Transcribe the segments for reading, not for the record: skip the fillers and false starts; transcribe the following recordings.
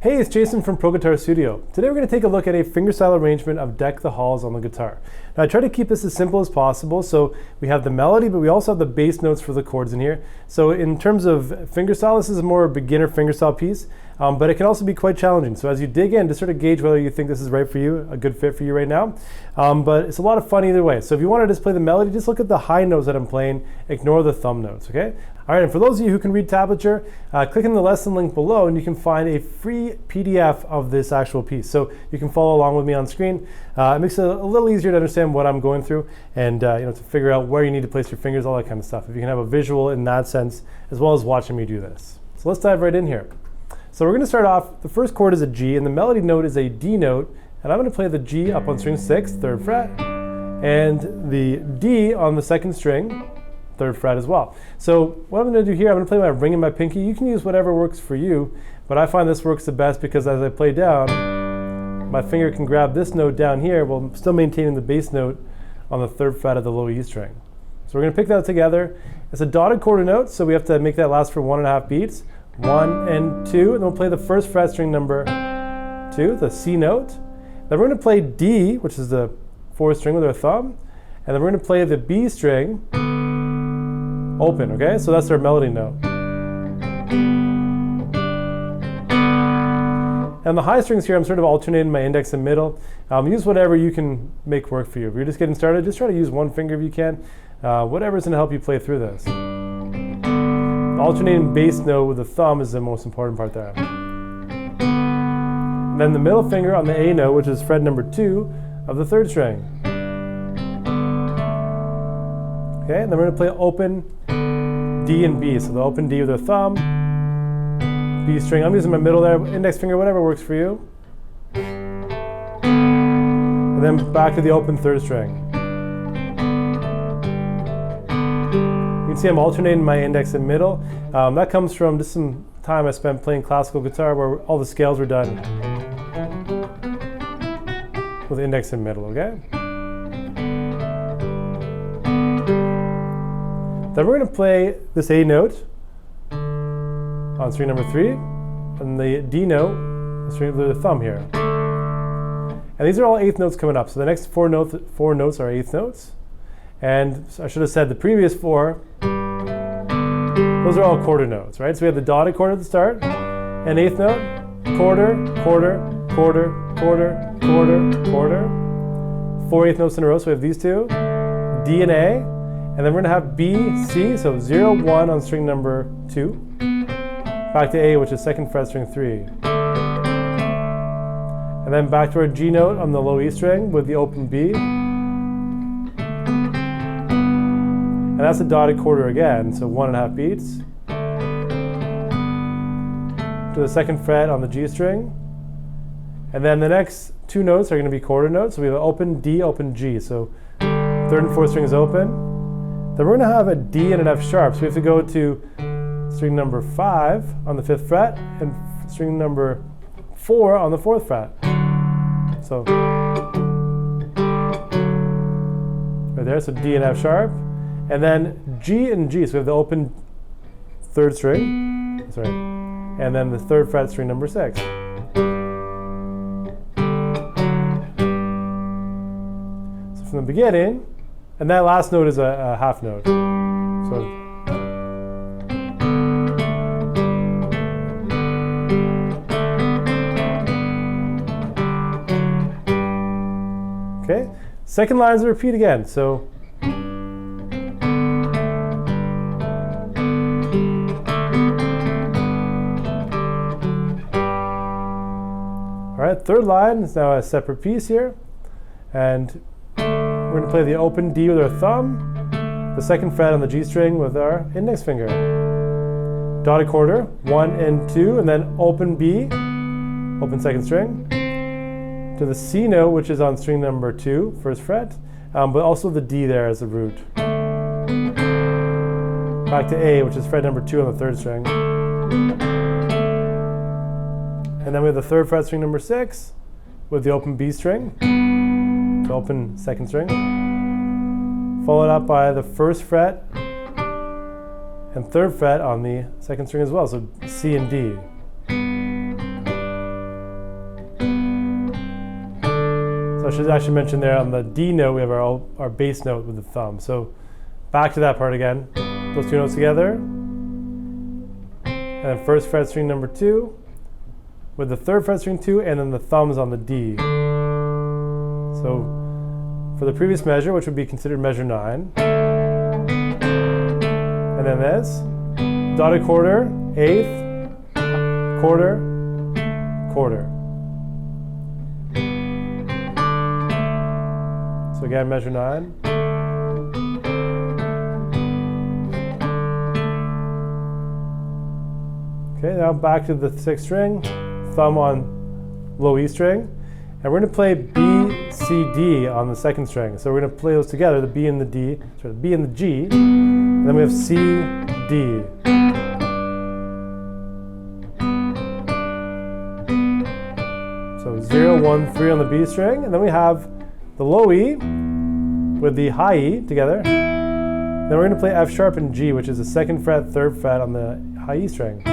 Hey, it's Jason from Pro Guitar Studio. Today we're going to take a look at a fingerstyle arrangement of Deck the Halls on the guitar. Now I try to keep this as simple as possible, so we have the melody, but we also have the bass notes for the chords in here. So in terms of fingerstyle, this is a more beginner fingerstyle piece, but it can also be quite challenging. So as you dig in, to sort of gauge whether you think this is right for you, a good fit for you right now. But it's a lot of fun either way. So if you want to just play the melody, just look at the high notes that I'm playing, ignore the thumb notes, okay? All right, and for those of you who can read tablature, click in the lesson link below and you can find a free PDF of this actual piece. So you can follow along with me on screen. It makes it a little easier to understand what I'm going through and to figure out where you need to place your fingers, all that kind of stuff. If you can have a visual in that sense, as well as watching me do this. So let's dive right in here. So we're going to start off, the first chord is a G and the melody note is a D note, and I'm going to play the G up on string 6, 3rd fret, and the D on the 2nd string, 3rd fret as well. So what I'm going to do here, I'm going to play my ring and my pinky. You can use whatever works for you, but I find this works the best because as I play down, my finger can grab this note down here while I'm still maintaining the bass note on the 3rd fret of the low E string. So we're going to pick that together. It's a dotted quarter note, so we have to make that last for 1.5 beats. 1 and 2, and then we'll play the 1st fret string number 2, the C note. Then we're going to play D, which is the 4th string with our thumb, and then we're going to play the B string open, okay? So that's our melody note. And the high strings here, I'm sort of alternating my index and middle. Use whatever you can make work for you. If you're just getting started, just try to use one finger if you can. Whatever's going to help you play through this. Alternating bass note with the thumb is the most important part there. And then the middle finger on the A note, which is fret number 2 of the 3rd string. Okay, and then we're going to play open D and B. So the open D with our thumb, B string. I'm using my middle there, index finger, whatever works for you. And then back to the open 3rd string. You can see I'm alternating my index and middle. That comes from just some time I spent playing classical guitar where all the scales were done with index and middle, okay? Then we're going to play this A note on string number 3 and the D note, the string with the thumb here. And these are all 8th notes coming up. So the next four notes are 8th notes. And I should have said the previous 4, those are all quarter notes, right? So we have the dotted quarter at the start, an 8th note, quarter, quarter, quarter, quarter, quarter, quarter. 4 8th notes in a row, so we have these two, D and A, and then we're gonna have B, C, so 0, 1 on string number 2, back to A, which is 2nd fret string 3. And then back to our G note on the low E string with the open B. And that's a dotted quarter again, so 1.5 beats. To the 2nd fret on the G string. And then the next 2 notes are going to be quarter notes. So we have open D, open G. So 3rd and 4th string is open. Then we're going to have a D and an F sharp. So we have to go to string number 5 on the 5th fret and string number 4 on the 4th fret. So right there, so D and F sharp. And then G and G, so we have the open 3rd string, sorry, and then the 3rd fret string number 6. So from the beginning, and that last note is a half note. So okay, second line is a repeat again. So all right, 3rd line is now a separate piece here, and we're going to play the open D with our thumb, the 2nd fret on the G string with our index finger, dotted quarter, 1 and 2, and then open B, open 2nd string, to the C note, which is on string number 2, 1st fret, but also the D there as a root. Back to A, which is fret number 2 on the 3rd string. And then we have the 3rd fret string number 6 with the open B string, the open 2nd string, followed up by the 1st fret and 3rd fret on the 2nd string as well, so C and D. So I should actually mention there on the D note, we have our bass note with the thumb. So back to that part again. Those two notes together. And then first fret string number 2 with the third fret string 2, and then the thumbs on the D. So for the previous measure, which would be considered measure 9, and then this, dotted quarter, eighth, quarter, quarter. So again, measure 9. Okay, now back to the 6th string, thumb on low E string, and we're going to play B, C, D on the 2nd string. So we're going to play those together, the B and the D, sorry, the B and the G, and then we have C, D. So 0, 1, 3 on the B string, and then we have the low E with the high E together. Then we're going to play F sharp and G, which is the 2nd fret, 3rd fret on the high E string.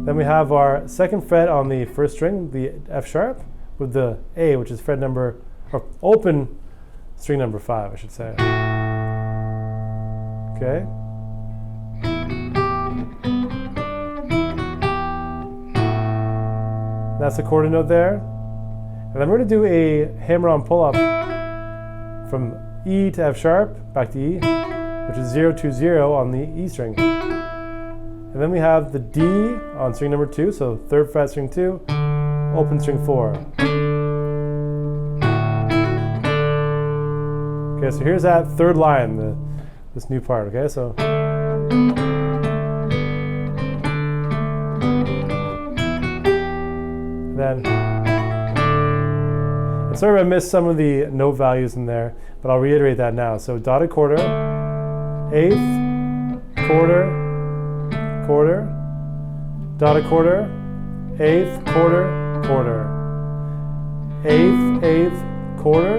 Then we have our 2nd fret on the 1st string, the F sharp, with the A, which is fret number, or open string number 5, I should say. Okay. That's the quarter note there. And then we're going to do a hammer-on pull-up from E to F sharp, back to E, which is 0, 2, 0 on the E string. And then we have the D on string number 2, so 3rd fret string 2, open string 4. Okay, so here's that 3rd line, this new part, okay? So then, and sorry if I missed some of the note values in there, but I'll reiterate that now. So dotted quarter, 8th, quarter, quarter, dotted quarter, 8th, quarter, quarter, 8th, 8th, quarter,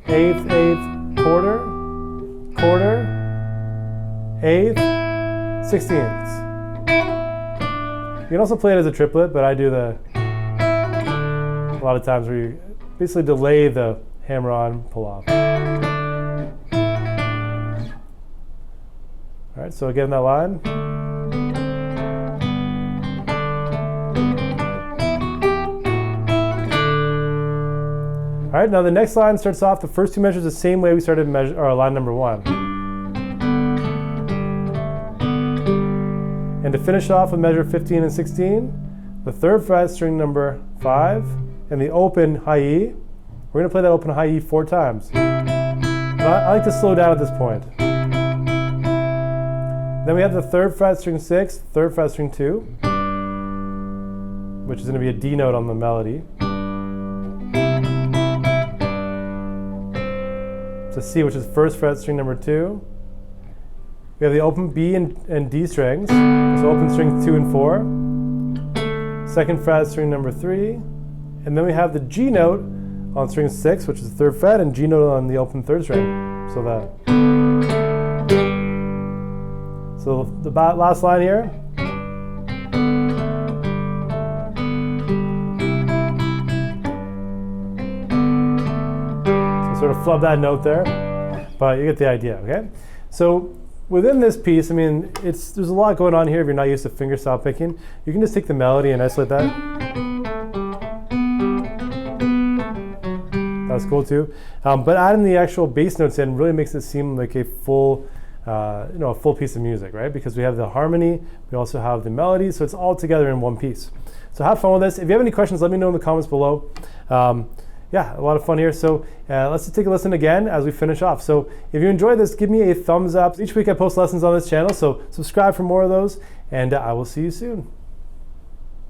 8th, 8th, quarter, quarter, 8th, 16ths. You can also play it as a triplet, but I do a lot of times where you basically delay the hammer on pull off. All right, so again, that line. All right, now the next line starts off the first two measures the same way we started line number 1. And to finish off with measure 15 and 16, the 3rd fret string number 5 and the open high E, we're going to play that open high E 4 times. I like to slow down at this point. Then we have the 3rd fret string 6, 3rd fret string 2, which is going to be a D note on the melody. To C, which is 1st fret string number 2. We have the open B and D strings, so open strings 2 and 4. 2nd fret string number 3. And then we have the G note on string 6, which is the 3rd fret, and G note on the open 3rd string. So the last line here. Sort of flub that note there, but you get the idea, okay? So within this piece, I mean, there's a lot going on here if you're not used to fingerstyle picking. You can just take the melody and isolate that. That's cool too. But adding the actual bass notes in really makes it seem like a full, a full piece of music, right? Because we have the harmony, we also have the melody, so it's all together in one piece. So have fun with this. If you have any questions, let me know in the comments below. Yeah, a lot of fun here. So let's just take a listen again as we finish off. So if you enjoyed this, give me a thumbs up. Each week I post lessons on this channel, so subscribe for more of those, and I will see you soon.